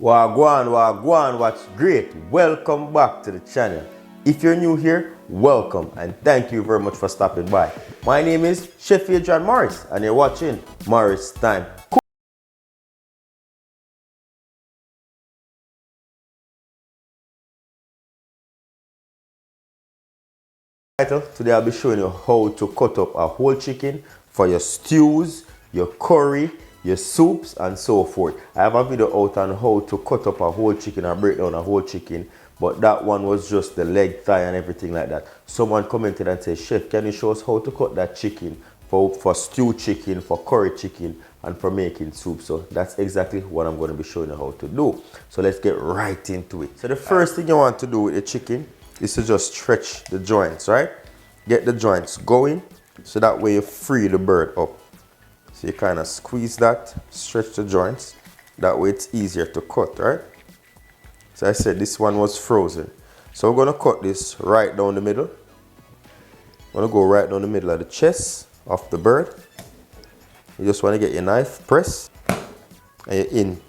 Wagwan, what's great? Welcome back to the channel. If you're new here, welcome and thank you very much for stopping by. My name is Chef Adrian Morris and you're watching Morris Time. Today I'll be showing you how to cut up a whole chicken for your stews, your curry, your soups and so forth. I have a video out on how to cut up a whole chicken or break down a whole chicken, but that one was just the leg, thigh and everything like that. Someone commented and said, Chef, can you show us how to cut that chicken for stew chicken, for curry chicken and for making soup? So that's exactly what I'm going to be showing you how to do. So let's get right into it. So the first thing you want to do with the chicken is to just stretch the joints, right? Get the joints going so that way you free the bird up. So you kind of squeeze that, stretch the joints. That way it's easier to cut, right? So I said this one was frozen. So we're going to cut this right down the middle. I'm going to go right down the middle of the chest of the bird. You just want to get your knife, press, and you're in.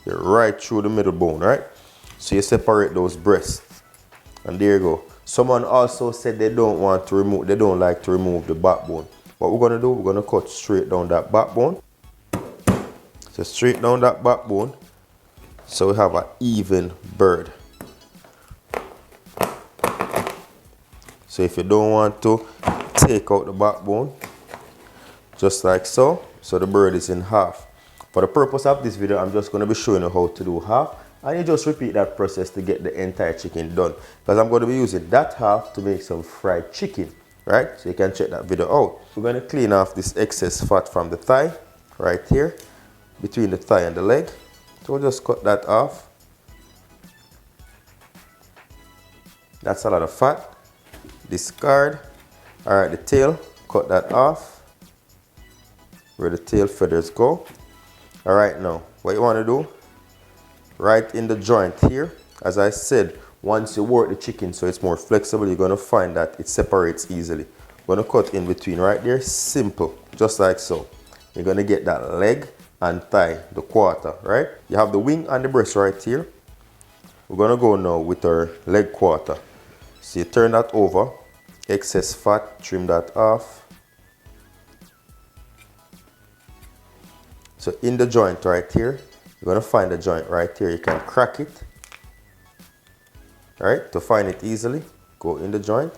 You're right through the middle bone, right? So you separate those breasts. And there you go. Someone also said they don't like to remove the backbone. What we're going to do, we're going to cut straight down that backbone. So straight down that backbone. So we have an even bird. So if you don't want to take out the backbone, just like so. So the bird is in half. For the purpose of this video, I'm just going to be showing you how to do half. And you just repeat that process to get the entire chicken done. Because I'm going to be using that half to make some fried chicken. Right? So you can check that video out. We're going to clean off this excess fat from the thigh. Right here. Between the thigh and the leg. So we'll just cut that off. That's a lot of fat. Discard. Alright, the tail. Cut that off. Where the tail feathers go. Alright, now what you want to do, right in the joint here, as I said, once you work the chicken so it's more flexible, you're going to find that it separates easily. We're going to cut in between right there, simple, just like so. You're going to get that leg and thigh, the quarter, right? You have the wing and the breast right here. We're going to go now with our leg quarter. So you turn that over, excess fat, trim that off. So in the joint right here, you're going to find the joint right here. You can crack it. Right? To find it easily, go in the joint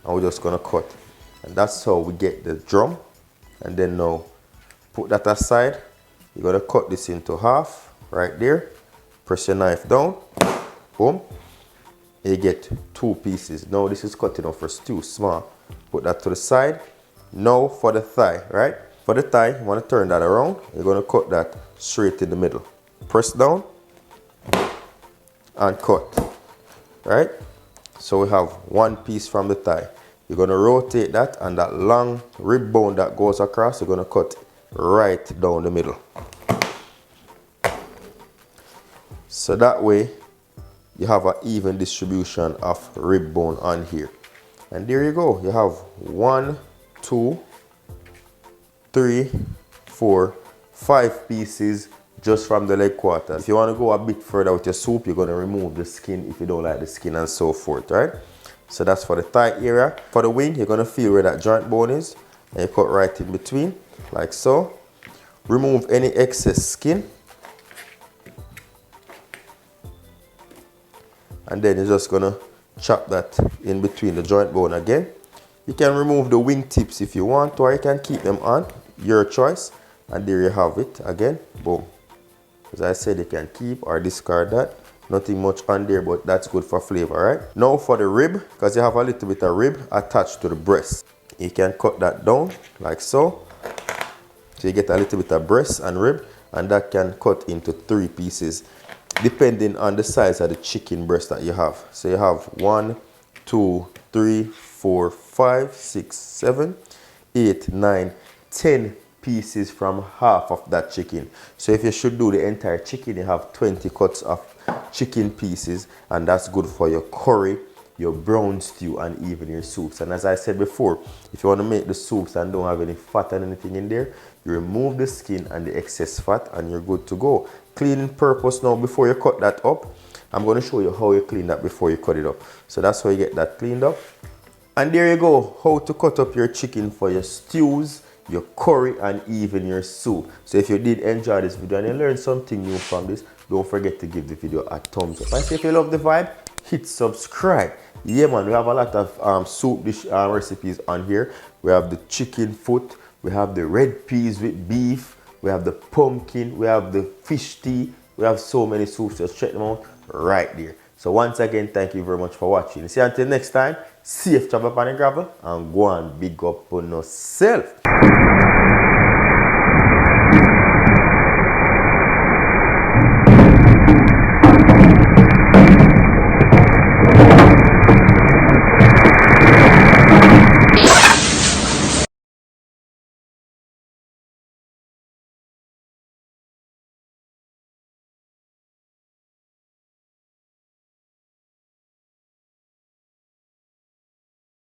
and we're just going to cut. And that's how we get the drum. And then now, put that aside. You're going to cut this into half right there. Press your knife down. Boom. You get two pieces. Now this is cutting off for stew, small. Put that to the side. Now for the thigh, right? For the thigh, you want to turn that around. You're going to cut that straight in the middle. Press down and cut. Right? So we have one piece from the thigh. You're going to rotate that and that long rib bone that goes across, you're going to cut right down the middle. So that way you have an even distribution of rib bone on here. And there you go. You have 1, 2, 3, 4, 5 pieces just from the leg quarters. If you want to go a bit further with your soup, you're going to remove the skin if you don't like the skin and so forth, right? So that's for the thigh area. For the wing, you're going to feel where that joint bone is. And you cut right in between, like so. Remove any excess skin. And then you're just going to chop that in between the joint bone again. You can remove the wing tips if you want, or you can keep them on. Your choice. And there you have it again. Boom. As I said, you can keep or discard that. Nothing much on there, but that's good for flavor, right? Now for the rib, because you have a little bit of rib attached to the breast. You can cut that down like so. So you get a little bit of breast and rib, and that can cut into 3 pieces, depending on the size of the chicken breast that you have. So you have 1, 2, 3, 4, 5, 6, 7, 8, 9, 10 pieces from half of that chicken. So if you should do the entire chicken, you have 20 cuts of chicken pieces, and that's good for your curry, your brown stew, and even your soups. And as I said before, if you want to make the soups and don't have any fat and anything in there, you remove the skin and the excess fat and you're good to go. cleaning purpose now before you cut that up. I'm going to show you how you clean that before you cut it up. So that's how you get that cleaned up. And there you go, how to cut up your chicken for your stews, your curry, and even your soup. So if you did enjoy this video and you learned something new from this, don't forget to give the video a thumbs up. And if you love the vibe, hit subscribe. Yeah man, we have a lot of soup dish recipes on here. We have the chicken foot, we have the red peas with beef, we have the pumpkin, we have the fish tea, we have so many soups. Just check them out right there. So once again, thank you very much for watching. See you until next time, safe travel upon the gravel and go and big up on yourself.